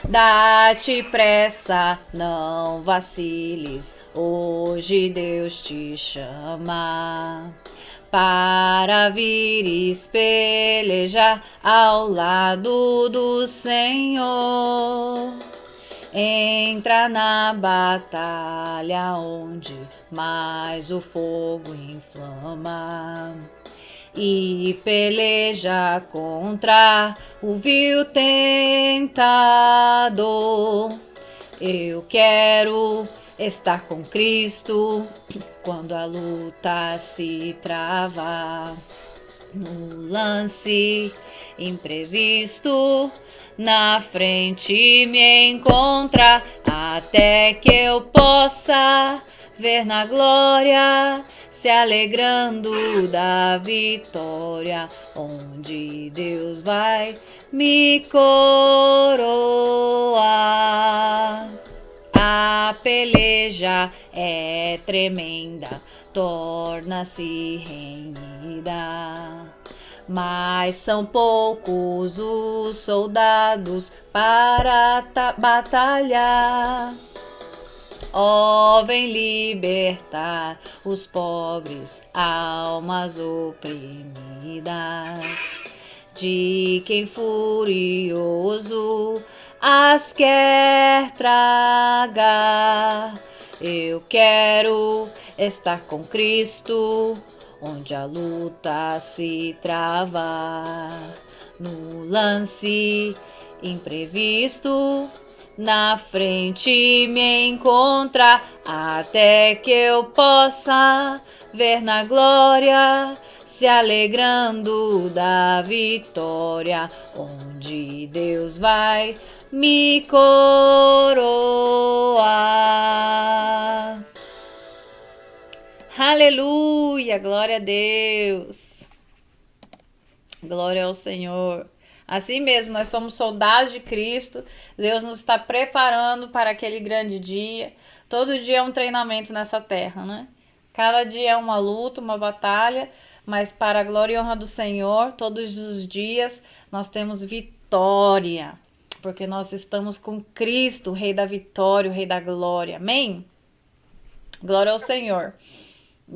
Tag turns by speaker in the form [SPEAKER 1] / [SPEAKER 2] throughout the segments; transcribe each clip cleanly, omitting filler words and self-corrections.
[SPEAKER 1] Dá-te pressa, não vaciles, hoje Deus te chama para vires pelejar ao lado do Senhor. Entra na batalha onde mais o fogo inflama e peleja contra o vil tentador. Eu quero estar com Cristo quando a luta se travar. No lance imprevisto, na frente me encontrar, até que eu possa ver na glória, se alegrando da vitória, onde Deus vai me coroar. A peleja é tremenda, torna-se renhida, mas são poucos os soldados para batalhar. Ó, vem libertar os pobres, almas oprimidas, de quem furioso as quer tragar. Eu quero estar com Cristo, onde a luta se trava. No lance imprevisto, na frente me encontrar, até que eu possa ver na glória, se alegrando da vitória, onde Deus vai me coroar. Aleluia, glória a Deus. Glória ao Senhor. Assim mesmo, nós somos soldados de Cristo. Deus nos está preparando para aquele grande dia. Todo dia é um treinamento nessa terra, né? Cada dia é uma luta, uma batalha, mas para a glória e honra do Senhor, todos os dias nós temos vitória, porque nós estamos com Cristo, o Rei da vitória, o Rei da glória. Amém? Glória ao Senhor.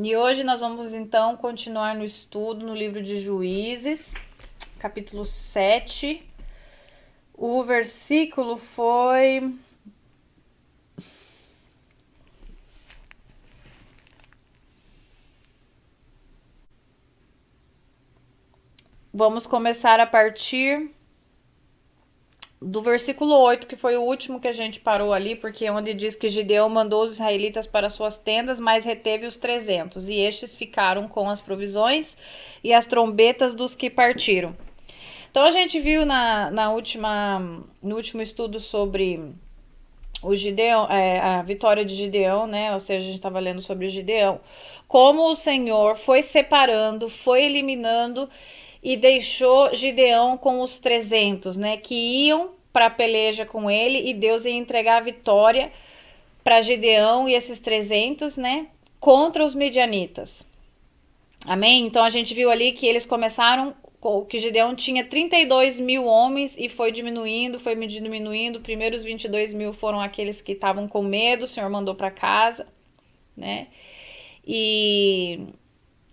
[SPEAKER 1] E hoje nós vamos então continuar no estudo no livro de Juízes, capítulo 7. O versículo foi... Vamos começar a partir do versículo 8, que foi o último que a gente parou ali, porque é onde diz que Gideão mandou os israelitas para suas tendas, mas reteve os 300, e estes ficaram com as provisões e as trombetas dos que partiram. Então a gente viu no último estudo sobre o Gideão, a vitória de Gideão, né? Ou seja, a gente estava lendo sobre o Gideão, como o Senhor foi separando, foi eliminando e deixou Gideão com os 300, né? Que iam para a peleja com ele, e Deus ia entregar a vitória para Gideão e esses 300, né? Contra os midianitas. Amém? Então a gente viu ali que eles começaram, que Gideão tinha 32 mil homens e foi diminuindo. Primeiro os 22 mil foram aqueles que estavam com medo, o Senhor mandou para casa, né? E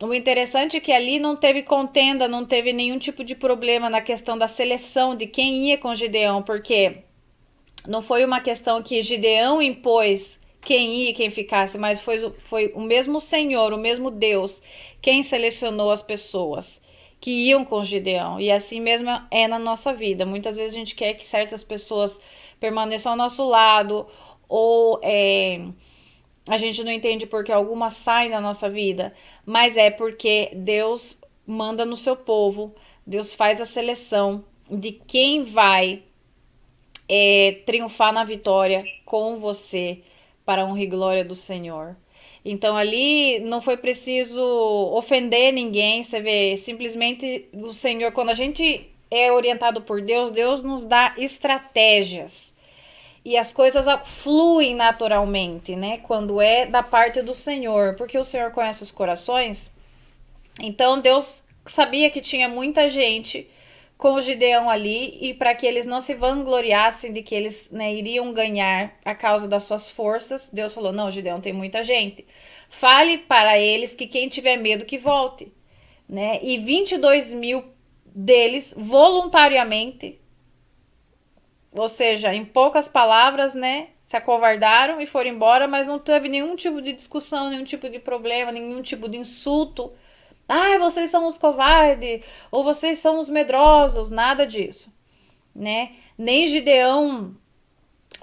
[SPEAKER 1] o interessante é que ali não teve contenda, não teve nenhum tipo de problema na questão da seleção de quem ia com Gideão, porque não foi uma questão que Gideão impôs quem ia e quem ficasse, mas foi o mesmo Senhor, o mesmo Deus, quem selecionou as pessoas que iam com Gideão. E assim mesmo é na nossa vida. Muitas vezes a gente quer que certas pessoas permaneçam ao nosso lado, ou a gente não entende porque algumas saem da nossa vida, mas é porque Deus manda no seu povo, Deus faz a seleção de quem vai triunfar na vitória com você, para a honra e glória do Senhor. Então ali não foi preciso ofender ninguém, você vê, simplesmente o Senhor, quando a gente é orientado por Deus, Deus nos dá estratégias. E as coisas fluem naturalmente, né? Quando é da parte do Senhor, porque o Senhor conhece os corações. Então Deus sabia que tinha muita gente com o Gideão ali e para que eles não se vangloriassem de que eles, né, iriam ganhar a causa das suas forças. Deus falou: não, Gideão, tem muita gente. Fale para eles que quem tiver medo que volte. Né? E 22 mil deles voluntariamente, ou seja, em poucas palavras, né, se acovardaram e foram embora, mas não teve nenhum tipo de discussão, nenhum tipo de problema, nenhum tipo de insulto. Ah, vocês são os covardes, ou vocês são os medrosos, nada disso, né? Nem Gideão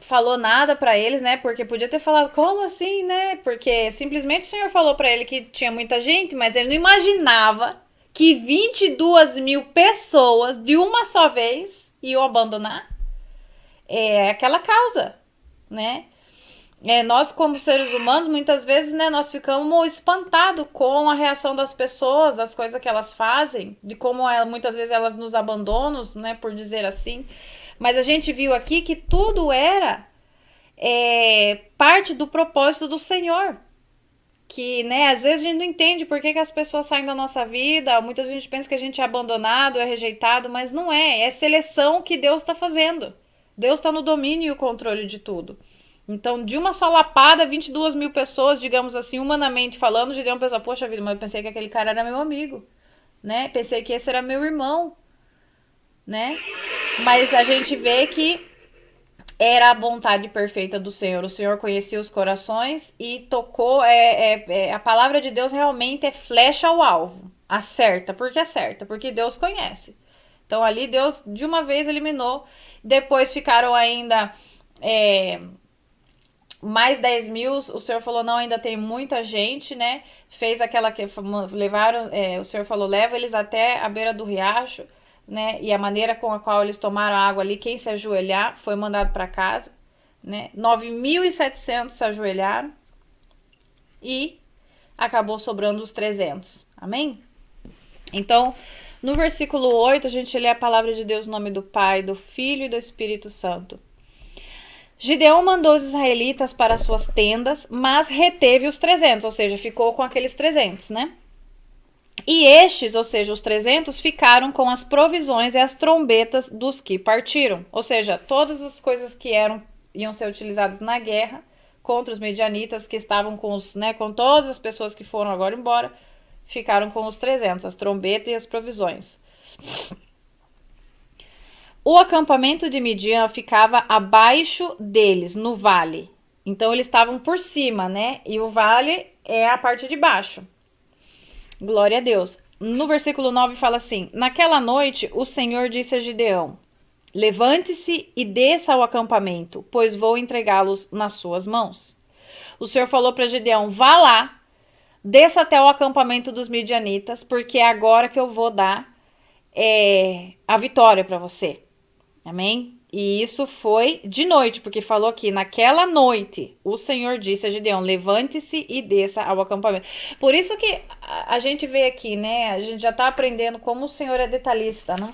[SPEAKER 1] falou nada para eles, né? Porque podia ter falado, como assim, né? Porque simplesmente o Senhor falou para ele que tinha muita gente, mas ele não imaginava que 22 mil pessoas de uma só vez iam abandonar aquela causa, né? Nós, como seres humanos, muitas vezes, né, nós ficamos espantados com a reação das pessoas, das coisas que elas fazem, de como muitas vezes elas nos abandonam, né, por dizer assim. Mas a gente viu aqui que tudo era parte do propósito do Senhor. Que, né, às vezes a gente não entende por que as pessoas saem da nossa vida, muitas vezes a gente pensa que a gente é abandonado, é rejeitado, mas não é. É seleção que Deus está fazendo. Deus está no domínio e o controle de tudo. Então, de uma só lapada, 22 mil pessoas, digamos assim, humanamente falando, Gideão pensou, poxa vida, mas eu pensei que aquele cara era meu amigo, né? Pensei que esse era meu irmão, né? Mas a gente vê que era a vontade perfeita do Senhor. O Senhor conhecia os corações e tocou. A palavra de Deus realmente é flecha ao alvo. Acerta. Por que acerta? Porque Deus conhece. Então ali Deus de uma vez eliminou. Depois ficaram ainda mais 10 mil. O Senhor falou, não, ainda tem muita gente, né? Fez aquela que levaram. O Senhor falou, leva eles até a beira do riacho. Né? E a maneira com a qual eles tomaram a água ali, quem se ajoelhar foi mandado para casa, né? 9.700 se ajoelharam e acabou sobrando os 300. Amém? Então, no versículo 8, a gente lê a palavra de Deus no nome do Pai, do Filho e do Espírito Santo. Gideão mandou os israelitas para suas tendas, mas reteve os 300, ou seja, ficou com aqueles 300, né? E estes, ou seja, os 300, ficaram com as provisões e as trombetas dos que partiram. Ou seja, todas as coisas que iam ser utilizadas na guerra contra os medianitas, que estavam com com todas as pessoas que foram agora embora, ficaram com os 300, as trombetas e as provisões. O acampamento de Midian ficava abaixo deles, no vale. Então eles estavam por cima, né? E o vale é a parte de baixo. Glória a Deus. No versículo 9 fala assim: naquela noite o Senhor disse a Gideão: levante-se e desça ao acampamento, pois vou entregá-los nas suas mãos. O Senhor falou para Gideão: vá lá, desça até o acampamento dos midianitas, porque é agora que eu vou dar a vitória para você. Amém? E isso foi de noite, porque falou que naquela noite o Senhor disse a Gideão: levante-se e desça ao acampamento. Por isso que a gente vê aqui, né? A gente já tá aprendendo como o Senhor é detalhista, né?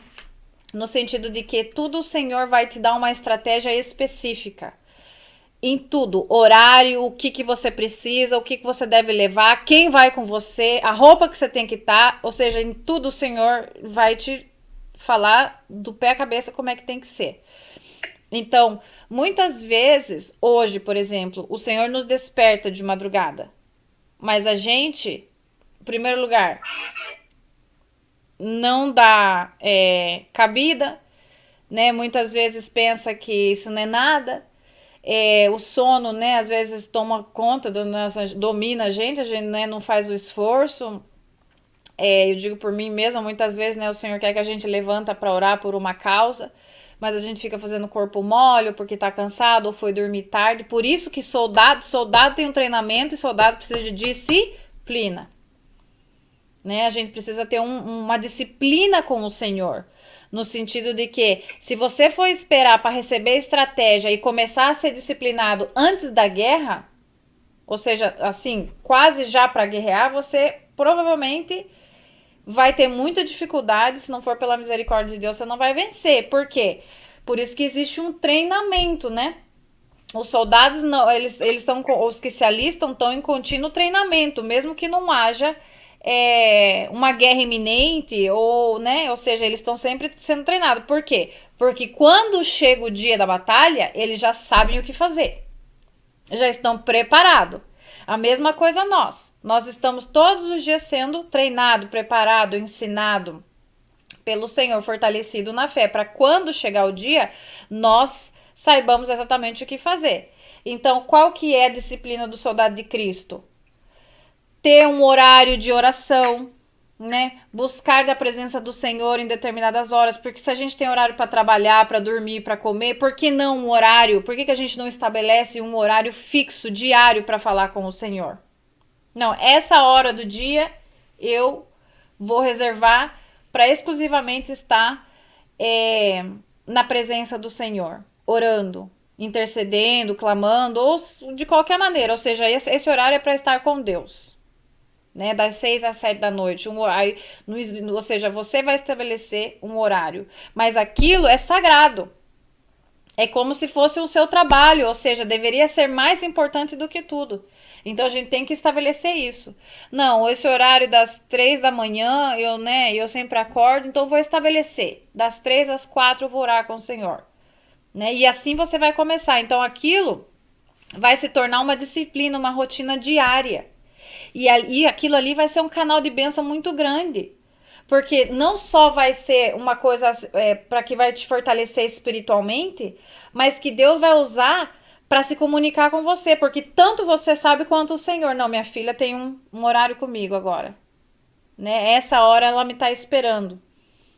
[SPEAKER 1] No sentido de que tudo o Senhor vai te dar uma estratégia específica. Em tudo, horário, o que você precisa, o que você deve levar, quem vai com você, a roupa que você tem que estar, ou seja, em tudo o Senhor vai te falar do pé à cabeça como é que tem que ser. Então, muitas vezes, hoje, por exemplo, o Senhor nos desperta de madrugada, mas a gente, em primeiro lugar, não dá cabida, né? Muitas vezes pensa que isso não é nada. O sono, né, às vezes toma conta, domina a gente, né, não faz o esforço. Eu digo por mim mesma, muitas vezes, né, o Senhor quer que a gente levanta para orar por uma causa, mas a gente fica fazendo corpo mole, ou porque tá cansado, ou foi dormir tarde. Por isso que soldado tem um treinamento, e soldado precisa de disciplina. Né? A gente precisa ter uma disciplina com o Senhor. No sentido de que, se você for esperar para receber estratégia e começar a ser disciplinado antes da guerra, ou seja, assim, quase já para guerrear, você provavelmente vai ter muita dificuldade. Se não for pela misericórdia de Deus, você não vai vencer. Por quê? Por isso que existe um treinamento, né? Os soldados, não, eles estão, os que se alistam estão em contínuo treinamento, mesmo que não haja uma guerra iminente, ou, né? Ou seja, eles estão sempre sendo treinados. Por quê? Porque quando chega o dia da batalha, eles já sabem o que fazer. Já estão preparados. A mesma coisa nós. Nós estamos todos os dias sendo treinado, preparado, ensinado pelo Senhor, fortalecido na fé, para quando chegar o dia, nós saibamos exatamente o que fazer. Então, qual que é a disciplina do soldado de Cristo? Ter um horário de oração, né? Buscar da presença do Senhor em determinadas horas, porque se a gente tem horário para trabalhar, para dormir, para comer, por que não um horário? Por que a gente não estabelece um horário fixo, diário, para falar com o Senhor? Não, essa hora do dia eu vou reservar para exclusivamente estar na presença do Senhor, orando, intercedendo, clamando, ou de qualquer maneira. Ou seja, esse horário é para estar com Deus. Né, das 6 às 7 da noite, ou seja, você vai estabelecer um horário, mas aquilo é sagrado, é como se fosse o seu trabalho, ou seja, deveria ser mais importante do que tudo. Então a gente tem que estabelecer isso. Não, esse horário das 3 da manhã, eu sempre acordo, então vou estabelecer. Das 3 às 4 eu vou orar com o Senhor. Né? E assim você vai começar. Então aquilo vai se tornar uma disciplina, uma rotina diária. E aquilo ali vai ser um canal de bênção muito grande. Porque não só vai ser uma coisa para que vai te fortalecer espiritualmente, mas que Deus vai usar para se comunicar com você. Porque tanto você sabe quanto o Senhor. Não, minha filha tem um horário comigo agora. Né? Essa hora ela me está esperando.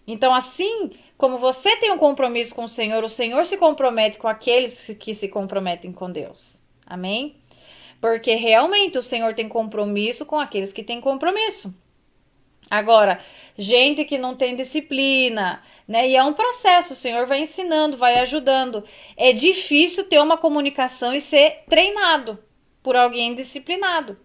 [SPEAKER 1] Então, assim como você tem um compromisso com o Senhor se compromete com aqueles que se comprometem com Deus. Amém? Porque realmente o Senhor tem compromisso com aqueles que têm compromisso. Agora, gente que não tem disciplina, né? E é um processo, o Senhor vai ensinando, vai ajudando. É difícil ter uma comunicação e ser treinado por alguém disciplinado.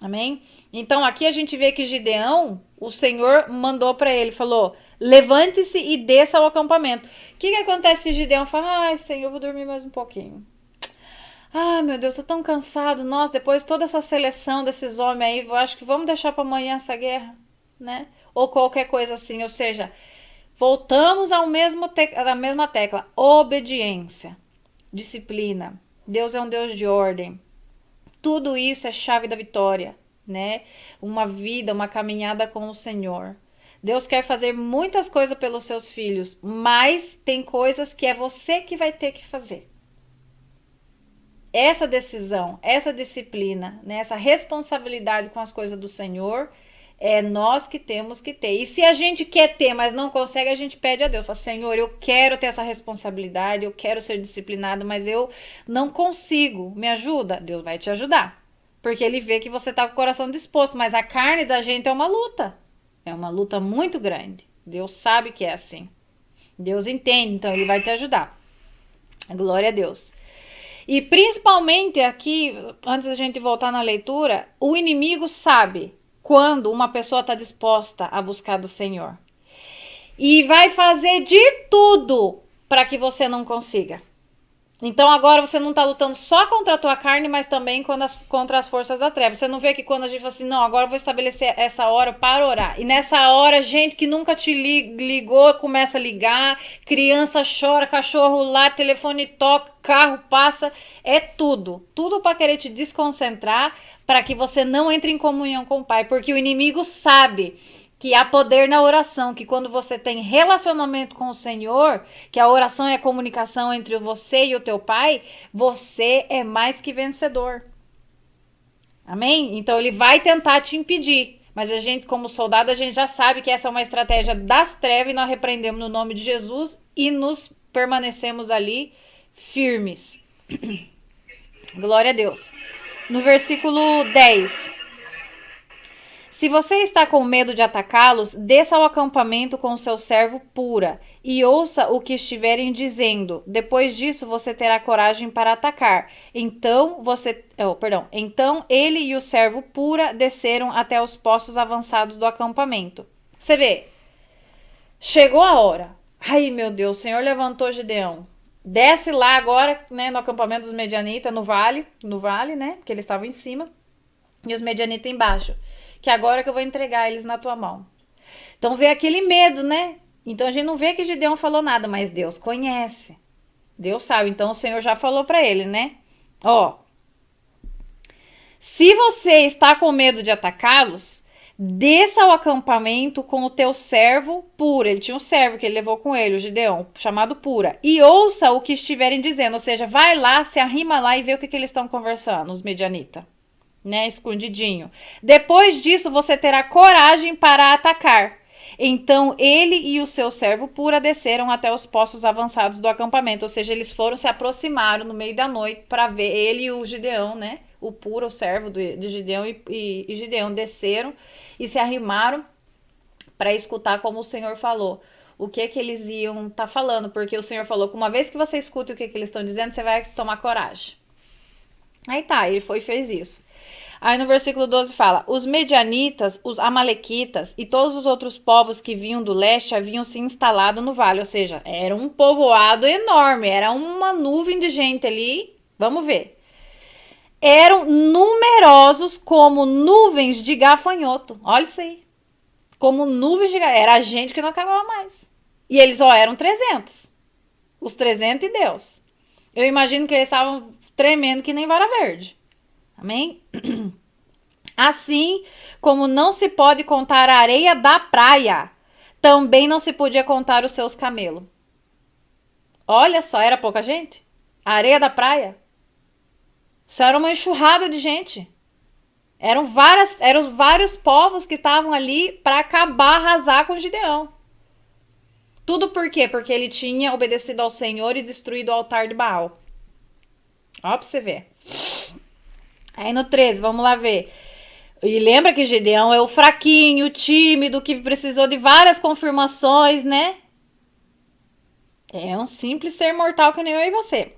[SPEAKER 1] Amém? Então, aqui a gente vê que Gideão, o Senhor mandou para ele, falou: levante-se e desça ao acampamento. O que acontece se Gideão fala: ai, Senhor, eu vou dormir mais um pouquinho. Ah, meu Deus, tô tão cansado. Nossa, depois de toda essa seleção desses homens aí, eu acho que vamos deixar para amanhã essa guerra, né? Ou qualquer coisa assim. Ou seja, voltamos à mesma tecla. Obediência, disciplina. Deus é um Deus de ordem. Tudo isso é chave da vitória, né? Uma vida, uma caminhada com o Senhor. Deus quer fazer muitas coisas pelos seus filhos, mas tem coisas que é você que vai ter que fazer. Essa decisão, essa disciplina, né, essa responsabilidade com as coisas do Senhor, é nós que temos que ter. E se a gente quer ter, mas não consegue, a gente pede a Deus. Fala: Senhor, eu quero ter essa responsabilidade, eu quero ser disciplinado, mas eu não consigo. Me ajuda? Deus vai te ajudar. Porque ele vê que você está com o coração disposto, mas a carne da gente é uma luta. É uma luta muito grande. Deus sabe que é assim. Deus entende, então ele vai te ajudar. Glória a Deus. E principalmente aqui, antes da gente voltar na leitura, o inimigo sabe quando uma pessoa está disposta a buscar do Senhor. E vai fazer de tudo para que você não consiga. Então agora você não está lutando só contra a tua carne, mas também contra as forças da treva. Você não vê que quando a gente fala assim, não, agora eu vou estabelecer essa hora para orar. E nessa hora, gente que nunca te ligou, começa a ligar, criança chora, cachorro lá, telefone toca, carro passa. É tudo. Tudo para querer te desconcentrar, para que você não entre em comunhão com o Pai. Porque o inimigo sabe que há poder na oração, que quando você tem relacionamento com o Senhor, que a oração é a comunicação entre você e o teu Pai, você é mais que vencedor. Amém? Então ele vai tentar te impedir, mas a gente, como soldado, a gente já sabe que essa é uma estratégia das trevas e nós repreendemos no nome de Jesus e nos permanecemos ali firmes. Glória a Deus. No versículo 10... Se você está com medo de atacá-los, desça ao acampamento com seu servo Pura e ouça o que estiverem dizendo. Depois disso, você terá coragem para atacar. Então ele e o servo Pura desceram até os postos avançados do acampamento. Você vê, chegou a hora. Ai, meu Deus, o Senhor levantou Gideão. Desce lá agora, né, no acampamento dos Medianitas, no vale, né, porque eles estavam em cima, e os Medianitas embaixo. que agora que eu vou entregar eles na tua mão. Então vê aquele medo, né? Então a gente não vê que Gideão falou nada, mas Deus conhece. Deus sabe. Então o Senhor já falou para ele, né? Ó, se você está com medo de atacá-los, desça ao acampamento com o teu servo Pura. Ele tinha um servo que ele levou com ele, o Gideão, chamado Pura. E ouça o que estiverem dizendo. Ou seja, vai lá, se arrima lá e vê o que eles estão conversando, os medianitas. Né, escondidinho. Depois disso, você terá coragem para atacar. Então ele e o seu servo Pura desceram até os postos avançados do acampamento. Ou seja, eles foram, se aproximaram no meio da noite para ver ele e o Gideão, né? O Pura, o servo de Gideão e Gideão desceram e se arrimaram para escutar como o Senhor falou. O que eles iam estar falando. Porque o Senhor falou que uma vez que você escuta o que eles estão dizendo, você vai tomar coragem. Aí tá, ele foi e fez isso. Aí no versículo 12 fala: os medianitas, os amalequitas e todos os outros povos que vinham do leste haviam se instalado no vale. Ou seja, era um povoado enorme, era uma nuvem de gente ali. Vamos ver. Eram numerosos como nuvens de gafanhoto. Olha isso aí. Como nuvens de gafanhoto. Era gente que não acabava mais. E eles, eram 300. Os 300 e Deus. Eu imagino que eles estavam tremendo que nem vara verde. Amém? Assim como não se pode contar a areia da praia, também não se podia contar os seus camelos. Olha só, era pouca gente? A areia da praia? Isso era uma enxurrada de gente. Eram vários povos que estavam ali para acabar, arrasar com Gideão. Tudo por quê? Porque ele tinha obedecido ao Senhor e destruído o altar de Baal. Ó, pra você ver. Aí no 13, vamos lá ver. E lembra que Gideão é o fraquinho, o tímido, que precisou de várias confirmações, né? É um simples ser mortal que nem eu e você.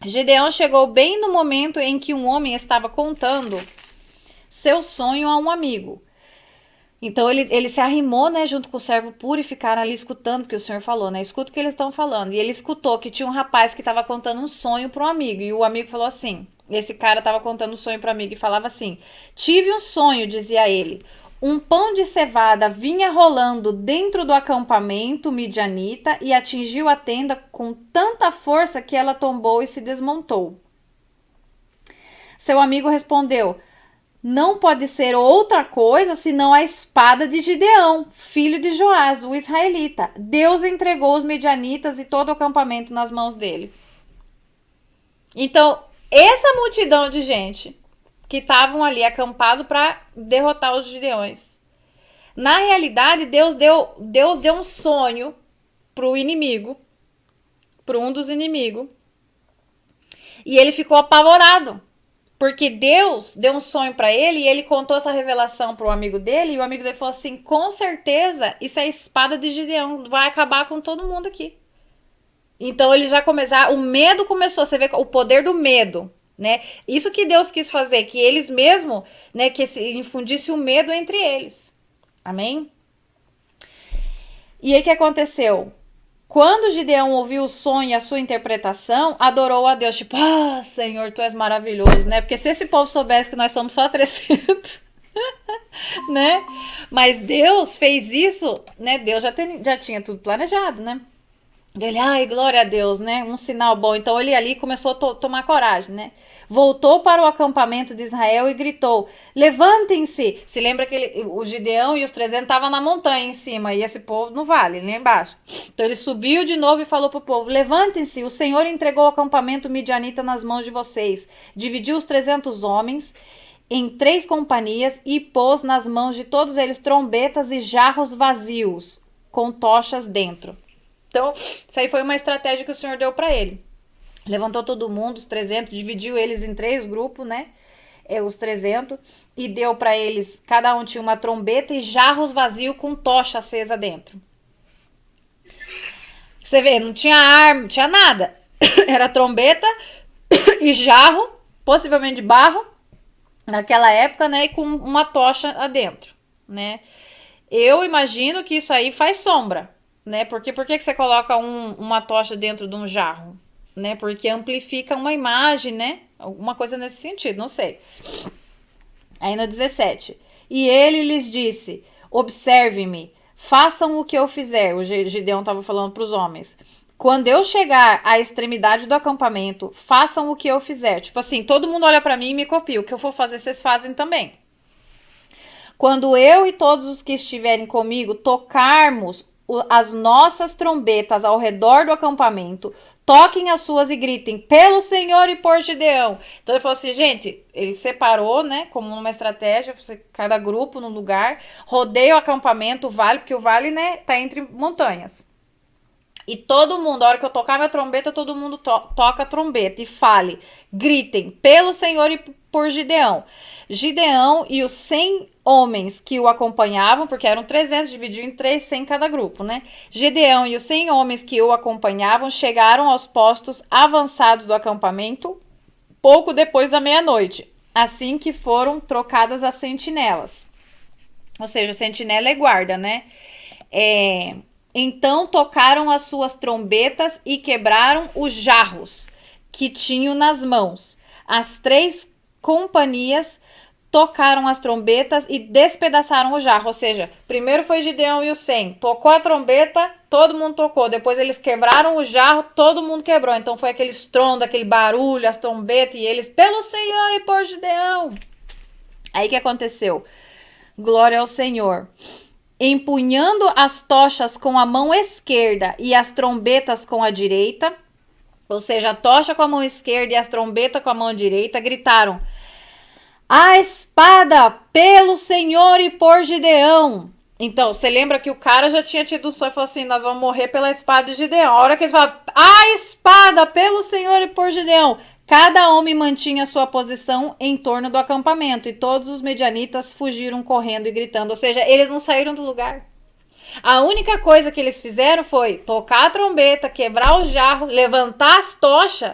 [SPEAKER 1] Gideão chegou bem no momento em que um homem estava contando seu sonho a um amigo. Então ele se arrimou, né, junto com o servo Puro e ficaram ali escutando, porque o Senhor falou, né? Escuta o que eles estão falando. E ele escutou que tinha um rapaz que estava contando um sonho para um amigo. E o amigo falou assim, esse cara estava contando um sonho para o amigo e falava assim: tive um sonho, dizia ele. Um pão de cevada vinha rolando dentro do acampamento midianita e atingiu a tenda com tanta força que ela tombou e se desmontou. Seu amigo respondeu: não pode ser outra coisa senão a espada de Gideão, filho de Joás, o israelita. Deus entregou os medianitas e todo o acampamento nas mãos dele. Então, essa multidão de gente que estavam ali acampado para derrotar os gideões. Na realidade, Deus deu um sonho para o inimigo, para um dos inimigos, e ele ficou apavorado. Porque Deus deu um sonho para ele e ele contou essa revelação para o amigo dele. E o amigo dele falou assim: com certeza, isso é a espada de Gideão. Vai acabar com todo mundo aqui. Então ele já começou. O medo começou. Você vê o poder do medo, né? Isso que Deus quis fazer. Que eles mesmo, né? Que infundisse o medo entre eles. Amém? E aí o que aconteceu? Quando Gideão ouviu o sonho e a sua interpretação, adorou a Deus. Tipo, Senhor, tu és maravilhoso, né? Porque se esse povo soubesse que nós somos só 300, né? Mas Deus fez isso, né? Deus já tinha tudo planejado, né? Ele, glória a Deus, né? Um sinal bom. Então ele ali começou a tomar coragem, né? Voltou para o acampamento de Israel e gritou: levantem-se! Se lembra que o Gideão e os 300 estavam na montanha em cima e esse povo no vale, lá embaixo. Então ele subiu de novo e falou para o povo: levantem-se, o Senhor entregou o acampamento midianita nas mãos de vocês. Dividiu os 300 homens em 3 companhias e pôs nas mãos de todos eles trombetas e jarros vazios com tochas dentro. Então, isso aí foi uma estratégia que o Senhor deu para ele. Levantou todo mundo, os 300, dividiu eles em 3 grupos, né? Os 300, e deu para eles, cada um tinha uma trombeta e jarros vazios com tocha acesa dentro. Você vê, não tinha arma, não tinha nada. Era trombeta e jarro, possivelmente de barro, naquela época, né? E com uma tocha adentro, né? Eu imagino que isso aí faz sombra, né? Porque por que você coloca uma tocha dentro de um jarro? Né? Porque amplifica uma imagem, né? Alguma coisa nesse sentido, não sei. Aí no 17. E ele lhes disse: observe-me, façam o que eu fizer. O Gideão estava falando para os homens. Quando eu chegar à extremidade do acampamento, façam o que eu fizer. Tipo assim, todo mundo olha para mim e me copia. O que eu for fazer, vocês fazem também. Quando eu e todos os que estiverem comigo tocarmos as nossas trombetas ao redor do acampamento, toquem as suas e gritem, pelo Senhor e por Gideão. Então ele falou assim, gente, ele separou, né, como uma estratégia, cada grupo num lugar, rodeia o acampamento, o vale, porque o vale, né, tá entre montanhas. E todo mundo, a hora que eu tocar minha trombeta, todo mundo toca a trombeta e fale, gritem, pelo Senhor e por Gideão. Gideão e os 100 homens que o acompanhavam, porque eram 300, dividido em 3, 100 cada grupo, né? Gideão e os 100 homens que o acompanhavam chegaram aos postos avançados do acampamento pouco depois da meia-noite, assim que foram trocadas as sentinelas. Ou seja, sentinela é guarda, né? Então tocaram as suas trombetas e quebraram os jarros que tinham nas mãos. As 3 companhias tocaram as trombetas e despedaçaram o jarro. Ou seja, primeiro foi Gideão e os 100. Tocou a trombeta, todo mundo tocou. Depois eles quebraram o jarro, todo mundo quebrou. Então foi aquele estrondo, aquele barulho, as trombetas e eles, pelo Senhor e por Gideão. Aí o que aconteceu? Glória ao Senhor. Empunhando as tochas com a mão esquerda e as trombetas com a direita, ou seja, a tocha com a mão esquerda e as trombetas com a mão direita, gritaram, a espada pelo Senhor e por Gideão. Então, você lembra que o cara já tinha tido o sonho e falou assim, nós vamos morrer pela espada de Gideão. A hora que eles falam, a espada pelo Senhor e por Gideão, cada homem mantinha sua posição em torno do acampamento e todos os medianitas fugiram correndo e gritando. Ou seja, eles não saíram do lugar. A única coisa que eles fizeram foi tocar a trombeta, quebrar o jarro, levantar as tochas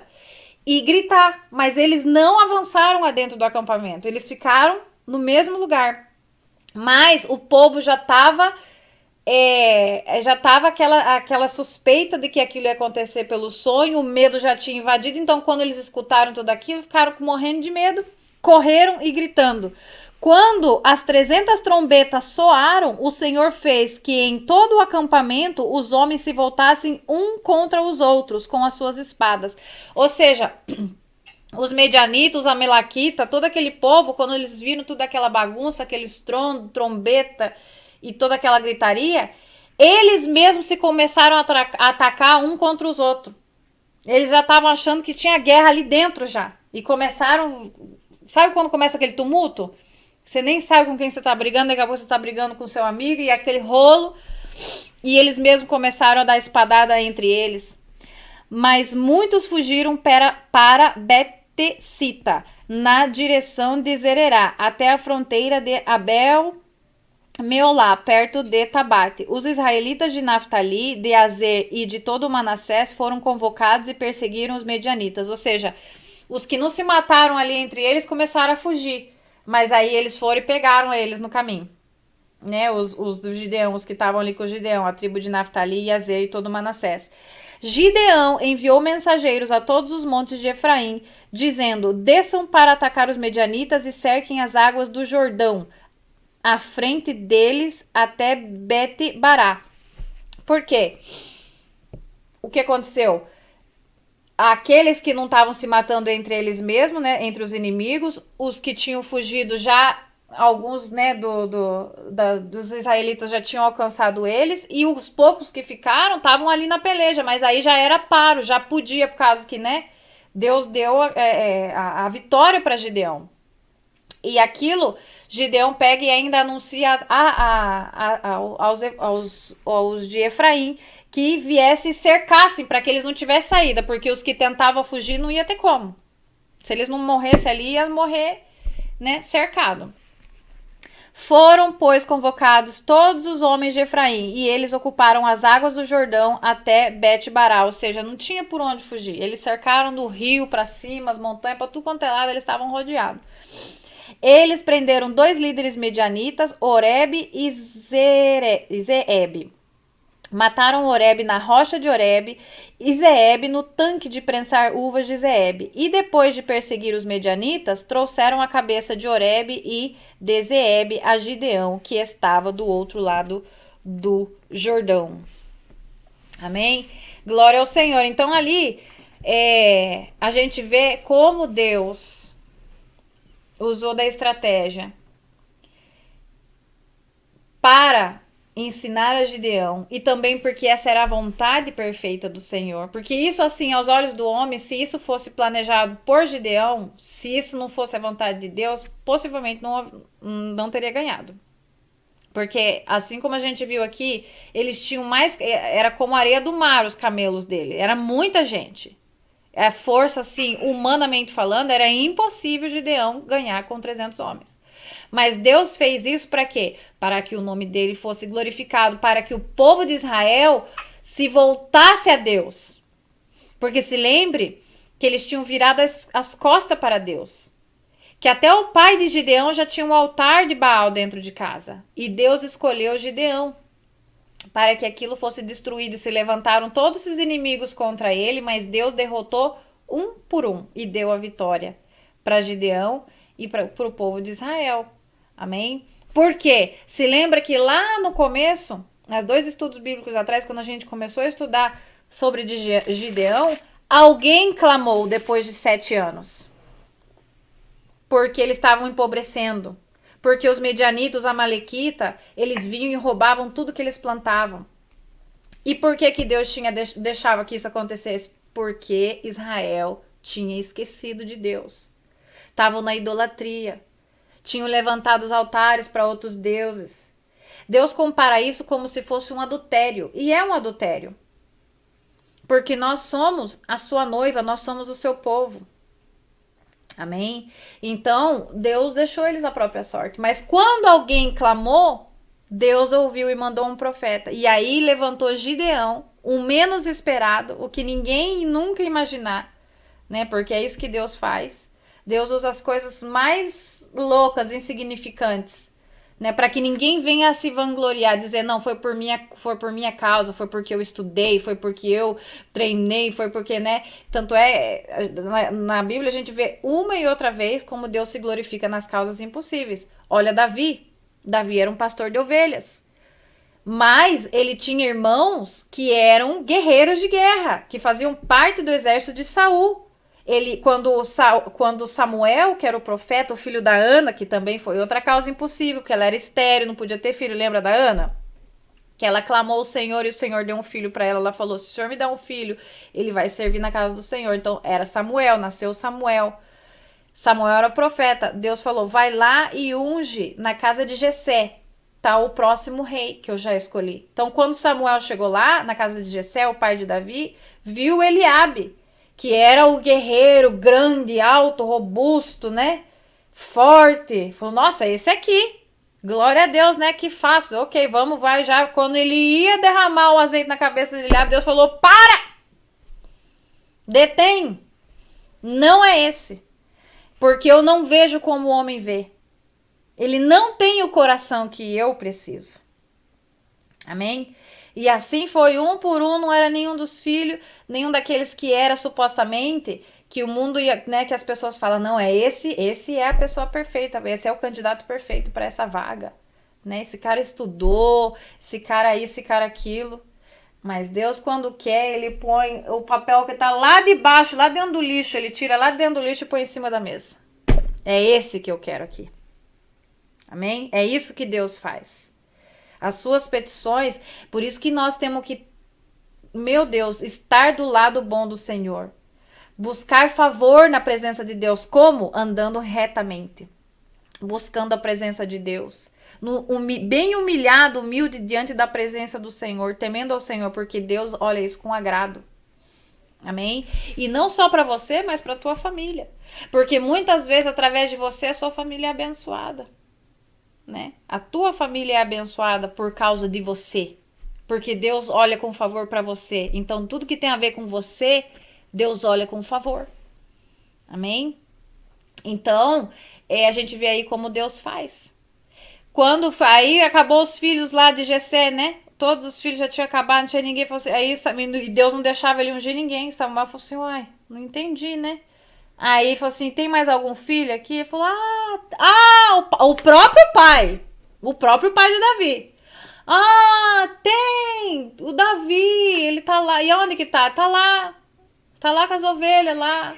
[SPEAKER 1] e gritar. Mas eles não avançaram adentro do acampamento. Eles ficaram no mesmo lugar. Mas o povo já estava aquela suspeita de que aquilo ia acontecer pelo sonho, o medo já tinha invadido, então quando eles escutaram tudo aquilo, ficaram morrendo de medo, correram e gritando. Quando as 300 trombetas soaram, o Senhor fez que em todo o acampamento os homens se voltassem um contra os outros com as suas espadas. Ou seja, os medianitas, os amalequitas, todo aquele povo, quando eles viram toda aquela bagunça, aquele estrondo, trombeta e toda aquela gritaria, eles mesmos se começaram a atacar um contra os outros. Eles já estavam achando que tinha guerra ali dentro já. E começaram... Sabe quando começa aquele tumulto? Você nem sabe com quem você tá brigando, daqui a pouco você tá brigando com seu amigo e aquele rolo. E eles mesmos começaram a dar espadada entre eles. Mas muitos fugiram para Betesita, na direção de Zererá, até a fronteira de Abel-Meolá, perto de Tabate. Os israelitas de Naftali, de Azer e de todo o Manassés foram convocados e perseguiram os medianitas. Ou seja, os que não se mataram ali entre eles começaram a fugir. Mas aí eles foram e pegaram eles no caminho. Né? Os do Gideão, os que estavam ali com o Gideão, a tribo de Naftali e Azer e todo o Manassés. Gideão enviou mensageiros a todos os montes de Efraim, dizendo, desçam para atacar os medianitas e cerquem as águas do Jordão, à frente deles até Bet-Bará. Por quê? O que aconteceu? Aqueles que não estavam se matando entre eles mesmos, né, entre os inimigos, os que tinham fugido já, alguns, né, dos israelitas já tinham alcançado eles, e os poucos que ficaram estavam ali na peleja, mas aí já era paro, já podia, por causa que, né, Deus deu a vitória para Gideão. E aquilo, Gideão pega e ainda anuncia aos de Efraim que viessem e cercassem para que eles não tivessem saída, porque os que tentavam fugir não ia ter como. Se eles não morressem ali, ia morrer, né, cercado. Foram, pois, convocados todos os homens de Efraim, e eles ocuparam as águas do Jordão até Bet-Bará, ou seja, não tinha por onde fugir. Eles cercaram do rio para cima, as montanhas, para tudo quanto é lado, eles estavam rodeados. Eles prenderam 2 líderes medianitas, Oreb e Zeeb. Mataram Oreb na rocha de Oreb e Zeeb no tanque de prensar uvas de Zeeb. E depois de perseguir os medianitas, trouxeram a cabeça de Oreb e de Zeeb a Gideão, que estava do outro lado do Jordão. Amém? Glória ao Senhor. Então ali a gente vê como Deus usou da estratégia para ensinar a Gideão, e também porque essa era a vontade perfeita do Senhor, porque isso assim, aos olhos do homem, se isso fosse planejado por Gideão, se isso não fosse a vontade de Deus, possivelmente não teria ganhado. Porque assim como a gente viu aqui, eles tinham mais, era como a areia do mar os camelos dele, era muita gente. A força assim, humanamente falando, era impossível Gideão ganhar com 300 homens. Mas Deus fez isso para quê? Para que o nome dele fosse glorificado, para que o povo de Israel se voltasse a Deus. Porque se lembre que eles tinham virado as costas para Deus. Que até o pai de Gideão já tinha um altar de Baal dentro de casa. E Deus escolheu Gideão para que aquilo fosse destruído. Se levantaram todos esses inimigos contra ele, mas Deus derrotou um por um e deu a vitória para Gideão e para o povo de Israel. Amém? Por quê? Se lembra que lá no começo, nos 2 estudos bíblicos atrás, quando a gente começou a estudar sobre Gideão, alguém clamou depois de 7 anos. Porque eles estavam empobrecendo. Porque os medianitas, os amalequitas, eles vinham e roubavam tudo que eles plantavam. E por que Deus deixava que isso acontecesse? Porque Israel tinha esquecido de Deus. Estavam na idolatria. Tinham levantado os altares para outros deuses. Deus compara isso como se fosse um adultério. E é um adultério. Porque nós somos a sua noiva, nós somos o seu povo. Amém? Então, Deus deixou eles à própria sorte. Mas quando alguém clamou, Deus ouviu e mandou um profeta. E aí levantou Gideão, o menos esperado, o que ninguém nunca imaginar, né? Porque é isso que Deus faz. Deus usa as coisas mais loucas, insignificantes, né? Para que ninguém venha a se vangloriar, dizer, não, foi por minha causa, foi porque eu estudei, foi porque eu treinei, foi porque, né? Tanto na Bíblia a gente vê uma e outra vez como Deus se glorifica nas causas impossíveis. Olha Davi. Davi era um pastor de ovelhas. Mas ele tinha irmãos que eram guerreiros de guerra, que faziam parte do exército de Saul. Quando Samuel, que era o profeta, o filho da Ana, que também foi outra causa impossível, porque ela era estéril, não podia ter filho, lembra da Ana? Que ela clamou ao Senhor e o Senhor deu um filho para ela. Ela falou, se o Senhor me dá um filho, ele vai servir na casa do Senhor. Então era Samuel, nasceu Samuel. Samuel era o profeta. Deus falou, vai lá e unge na casa de Jessé, tá o próximo rei que eu já escolhi. Então quando Samuel chegou lá, na casa de Jessé, o pai de Davi, viu Eliabe, que era o guerreiro grande, alto, robusto, né? Forte. Falou, nossa, esse aqui. Glória a Deus, né? Que fácil. Ok, vamos, vai já. Quando ele ia derramar o azeite na cabeça dele, Deus falou, para! Detém. Não é esse. Porque eu não vejo como o homem vê. Ele não tem o coração que eu preciso. Amém? E assim foi um por um, não era nenhum dos filhos, nenhum daqueles que era supostamente, que o mundo ia, né, que as pessoas falam, não, esse é a pessoa perfeita, esse é o candidato perfeito para essa vaga, né? Esse cara estudou, esse cara isso, esse cara aquilo. Mas Deus, quando quer, ele põe o papel que tá lá de baixo, lá dentro do lixo, ele tira lá dentro do lixo e põe em cima da mesa. É esse que eu quero aqui. Amém? É isso que Deus faz. As suas petições, por isso que nós temos que, meu Deus, estar do lado bom do Senhor. Buscar favor na presença de Deus. Como? Andando retamente. Buscando a presença de Deus. Bem humilhado, humilde diante da presença do Senhor. Temendo ao Senhor, porque Deus olha isso com agrado. Amém? E não só para você, mas para tua família. Porque muitas vezes, através de você, a sua família é abençoada. Né? A tua família é abençoada por causa de você, porque Deus olha com favor para você. Então tudo que tem a ver com você, Deus olha com favor. Amém? Então a gente vê aí como Deus faz. Quando aí acabou os filhos lá de Jessé, né? Todos os filhos já tinham acabado, não tinha ninguém. Falou assim, aí e Deus não deixava ele ungir ninguém. Samuel falou assim, uai, não entendi, né? Aí falou assim, tem mais algum filho aqui? Ele falou, o próprio pai. O próprio pai de Davi. Ah, tem! O Davi, ele tá lá. E onde que tá? Tá lá. Tá lá com as ovelhas lá.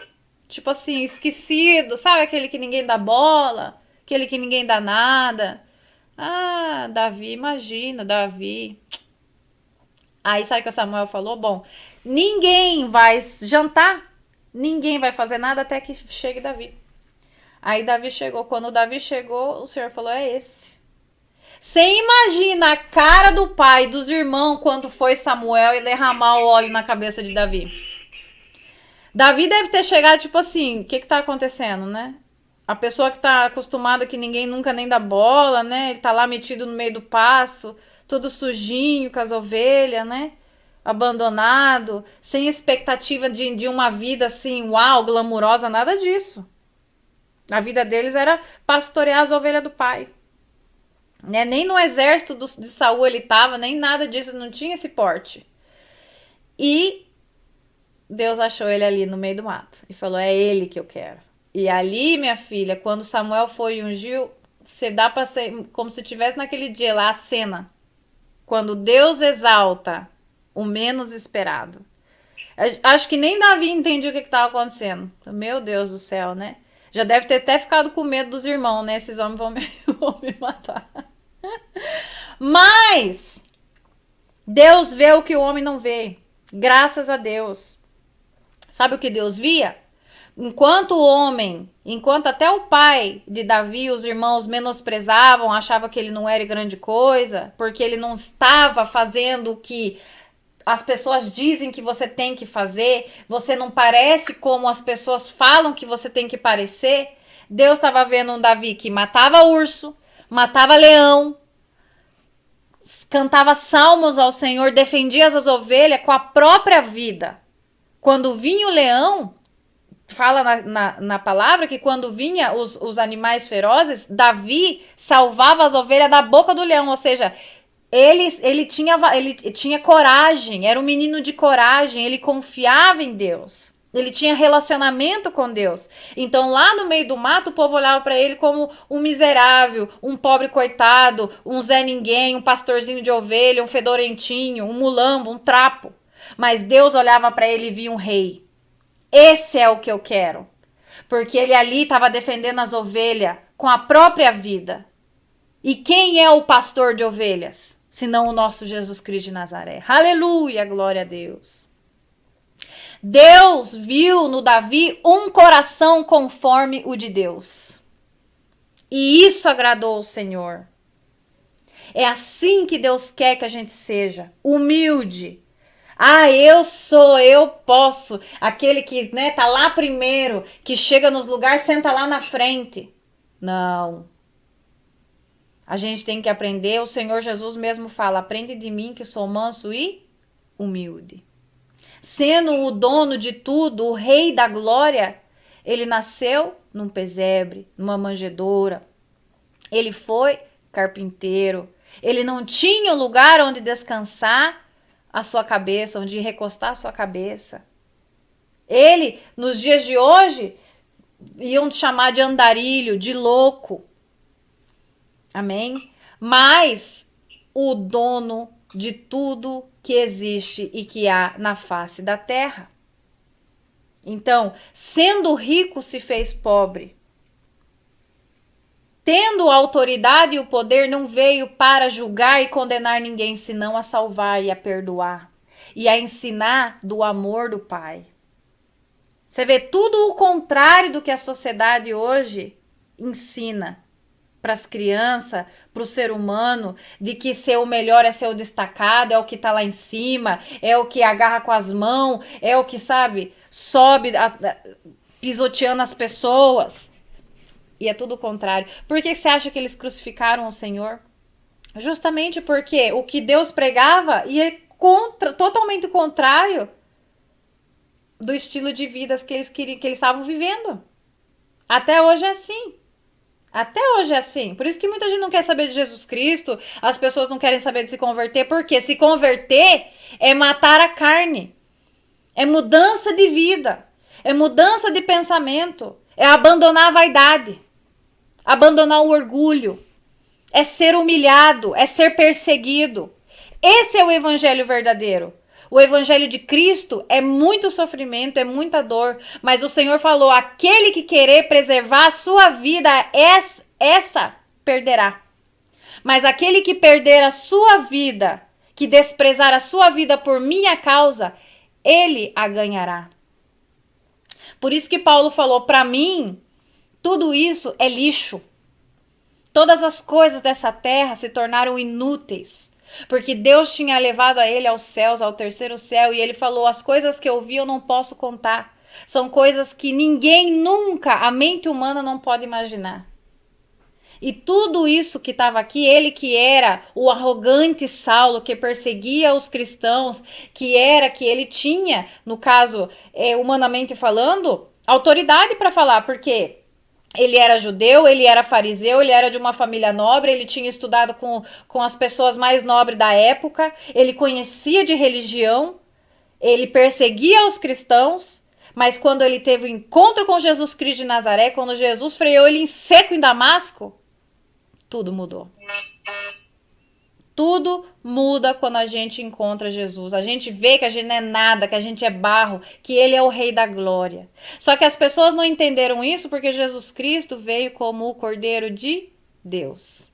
[SPEAKER 1] Tipo assim, esquecido. Sabe aquele que ninguém dá bola? Aquele que ninguém dá nada. Ah, Davi, imagina, Davi. Aí sabe o que o Samuel falou? Bom, ninguém vai jantar, ninguém vai fazer nada até que chegue Davi. Aí Davi chegou. Quando o Davi chegou, o Senhor falou: é esse. Você imagina a cara do pai e dos irmãos quando foi Samuel e derramar o óleo na cabeça de Davi. Davi deve ter chegado tipo assim, o que tá acontecendo, né? A pessoa que tá acostumada que ninguém nunca nem dá bola, né? Ele tá lá metido no meio do pasto, todo sujinho com as ovelhas, né? Abandonado, sem expectativa de uma vida assim, uau, glamurosa, nada disso. A vida deles era pastorear as ovelhas do pai. Né? Nem no exército de Saul ele tava, nem nada disso, não tinha esse porte. E Deus achou ele ali no meio do mato e falou: é ele que eu quero. E ali, minha filha, quando Samuel foi e ungiu, você dá pra ser como se tivesse naquele dia lá a cena. Quando Deus exalta o menos esperado. Acho que nem Davi entendia o que estava acontecendo. Meu Deus do céu, né? Já deve ter até ficado com medo dos irmãos, né? Esses homens vão me matar. Mas Deus vê o que o homem não vê. Graças a Deus. Sabe o que Deus via? Enquanto até o pai de Davi, os irmãos menosprezavam, achavam que ele não era grande coisa, porque ele não estava fazendo o que as pessoas dizem que você tem que fazer, você não parece como as pessoas falam que você tem que parecer. Deus estava vendo um Davi que matava urso, matava leão, cantava salmos ao Senhor, defendia as ovelhas com a própria vida. Quando vinha o leão, fala na palavra que quando vinha os animais ferozes, Davi salvava as ovelhas da boca do leão, ou seja, ele tinha coragem, era um menino de coragem, ele confiava em Deus. Ele tinha relacionamento com Deus. Então, lá no meio do mato, o povo olhava para ele como um miserável, um pobre coitado, um Zé Ninguém, um pastorzinho de ovelha, um fedorentinho, um mulambo, um trapo. Mas Deus olhava para ele e via um rei. Esse é o que eu quero. Porque ele ali estava defendendo as ovelhas com a própria vida. E quem é o pastor de ovelhas? Senão o nosso Jesus Cristo de Nazaré. Aleluia, glória a Deus. Deus viu no Davi um coração conforme o de Deus. E isso agradou o Senhor. É assim que Deus quer que a gente seja. Humilde. Ah, eu posso. Aquele que, né, tá lá primeiro, que chega nos lugares, senta lá na frente. Não. A gente tem que aprender, o Senhor Jesus mesmo fala: aprende de mim que sou manso e humilde. Sendo o dono de tudo, o rei da glória, ele nasceu num pesebre, numa manjedoura. Ele foi carpinteiro. Ele não tinha um lugar onde descansar a sua cabeça, onde recostar a sua cabeça. Ele, nos dias de hoje, iam chamar de andarilho, de louco. Amém? Mas o dono de tudo que existe e que há na face da terra. Então, sendo rico, se fez pobre. Tendo a autoridade e o poder, não veio para julgar e condenar ninguém, senão a salvar e a perdoar. E a ensinar do amor do Pai. Você vê tudo o contrário do que a sociedade hoje ensina para as crianças, para o ser humano, de que ser o melhor é ser o destacado, é o que tá lá em cima, é o que agarra com as mãos, é o que, sabe, sobe pisoteando as pessoas. E é tudo o contrário. Por que você acha que eles crucificaram o Senhor? Justamente porque o que Deus pregava ia totalmente contrário do estilo de vida que eles estavam vivendo. Até hoje é assim. Até hoje é assim. Por isso que muita gente não quer saber de Jesus Cristo, as pessoas não querem saber de se converter, porque se converter é matar a carne, é mudança de vida, é mudança de pensamento, é abandonar a vaidade, abandonar o orgulho, é ser humilhado, é ser perseguido. Esse é o evangelho verdadeiro. O evangelho de Cristo é muito sofrimento, é muita dor, mas o Senhor falou: aquele que querer preservar a sua vida, essa perderá. Mas aquele que perder a sua vida, que desprezar a sua vida por minha causa, ele a ganhará. Por isso que Paulo falou: para mim, tudo isso é lixo. Todas as coisas dessa terra se tornaram inúteis, porque Deus tinha levado a ele aos céus, ao terceiro céu, e ele falou: as coisas que eu vi eu não posso contar. São coisas que ninguém nunca, a mente humana não pode imaginar. E tudo isso que estava aqui, ele que era o arrogante Saulo, que perseguia os cristãos, que ele tinha, no caso, humanamente falando, autoridade para falar, porque ele era judeu, ele era fariseu, ele era de uma família nobre, ele tinha estudado com as pessoas mais nobres da época, ele conhecia de religião, ele perseguia os cristãos, mas quando ele teve o encontro com Jesus Cristo de Nazaré, quando Jesus freou ele em seco em Damasco, tudo mudou. Tudo muda quando a gente encontra Jesus. A gente vê que a gente não é nada, que a gente é barro, que ele é o rei da glória. Só que as pessoas não entenderam isso porque Jesus Cristo veio como o Cordeiro de Deus.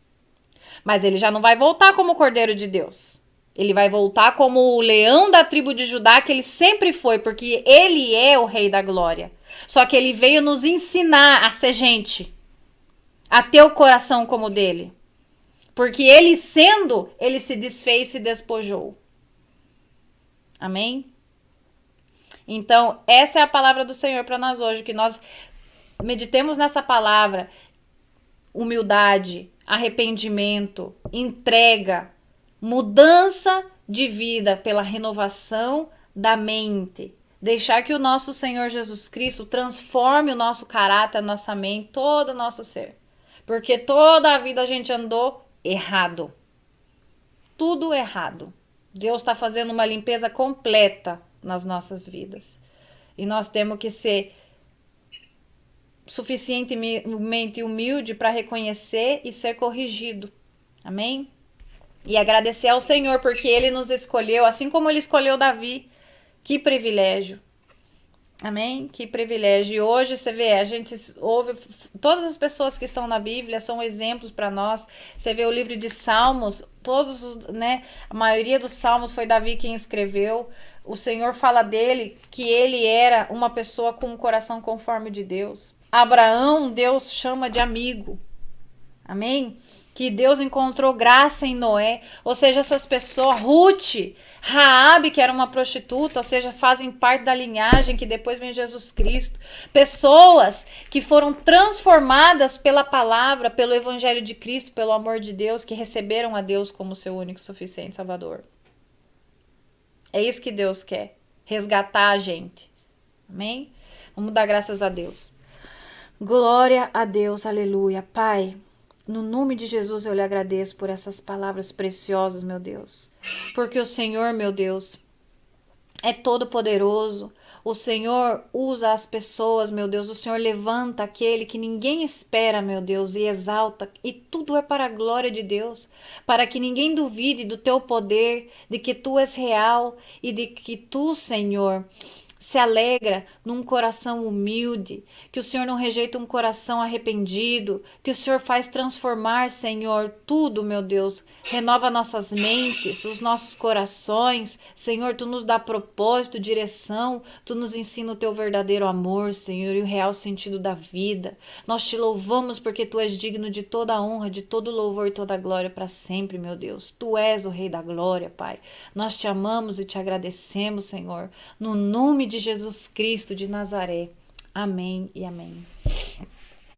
[SPEAKER 1] Mas ele já não vai voltar como o Cordeiro de Deus. Ele vai voltar como o leão da tribo de Judá, que ele sempre foi, porque ele é o rei da glória. Só que ele veio nos ensinar a ser gente, a ter o coração como o dele. Porque ele sendo, ele se desfez e se despojou. Amém? Então, essa é a palavra do Senhor para nós hoje, que nós meditemos nessa palavra: humildade, arrependimento, entrega, mudança de vida pela renovação da mente. Deixar que o nosso Senhor Jesus Cristo transforme o nosso caráter, a nossa mente, todo o nosso ser. Porque toda a vida a gente andou errado. Tudo errado. Deus está fazendo uma limpeza completa nas nossas vidas. E nós temos que ser suficientemente humilde para reconhecer e ser corrigido. Amém? E agradecer ao Senhor porque ele nos escolheu, assim como ele escolheu Davi. Que privilégio. Amém? Que privilégio. E hoje você vê, a gente ouve, todas as pessoas que estão na Bíblia são exemplos para nós. Você vê o livro de Salmos, todos os, né? A maioria dos Salmos foi Davi quem escreveu. O Senhor fala dele que ele era uma pessoa com um coração conforme de Deus. Abraão, Deus chama de amigo. Amém? Que Deus encontrou graça em Noé, ou seja, essas pessoas, Ruth, Raabe, que era uma prostituta, ou seja, fazem parte da linhagem que depois vem Jesus Cristo. Pessoas que foram transformadas pela palavra, pelo evangelho de Cristo, pelo amor de Deus, que receberam a Deus como seu único e suficiente Salvador. É isso que Deus quer, resgatar a gente. Amém? Vamos dar graças a Deus. Glória a Deus, aleluia. Pai, no nome de Jesus eu lhe agradeço por essas palavras preciosas, meu Deus. Porque o Senhor, meu Deus, é todo poderoso. O Senhor usa as pessoas, meu Deus. O Senhor levanta aquele que ninguém espera, meu Deus, e exalta. E tudo é para a glória de Deus. Para que ninguém duvide do teu poder, de que tu és real e de que tu, Senhor, se alegra num coração humilde, que o Senhor não rejeita um coração arrependido, que o Senhor faz transformar, Senhor, tudo, meu Deus. Renova nossas mentes, os nossos corações. Senhor, tu nos dá propósito, direção, tu nos ensina o teu verdadeiro amor, Senhor, e o real sentido da vida. Nós te louvamos porque tu és digno de toda a honra, de todo louvor e toda a glória para sempre, meu Deus. Tu és o Rei da glória, Pai. Nós te amamos e te agradecemos, Senhor, no nome de Jesus Cristo de Nazaré. Amém e amém.